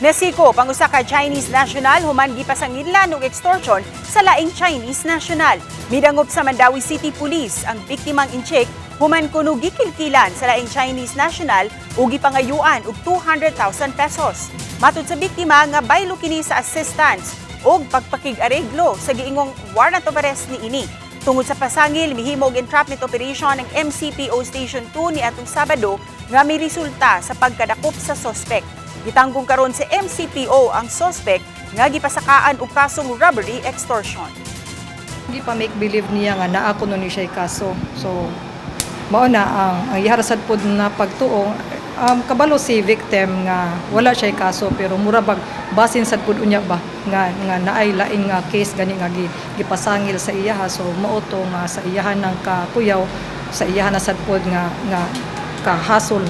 Nasiko pang usa ka Chinese national human gipasangilan og extortion sa laing Chinese national. Midangop sa Mandawi City Police ang biktimang incheck human kuno gikilkilan sa laing Chinese national ug gipangayuan og 200,000 pesos. Matud sa biktima nga baylo kini sa assistance ug pagpakig-areglo sa giingong warrant of arrest niini. Tungod sa pasangil, mihimo og entrapment operation ng MCPO Station 2 niadtong Sabado nga may resulta sa pagkadakop sa suspect. Gitanggong karon sa MCPO ang suspect nga gipasakaan og kasong robbery extortion. Hindi pa make believe niya nga naa kuno ni siya kaso. So mao na ang iharasad pod na pagtuong kabalo si victim nga wala siya kaso pero mura bag basin sad pud unya ba nga naay laing nga case gani nga gipasangil sa iya. So mao to nga sa iyahan ng kakuyaw sa iyahan na sad pod nga kahasol.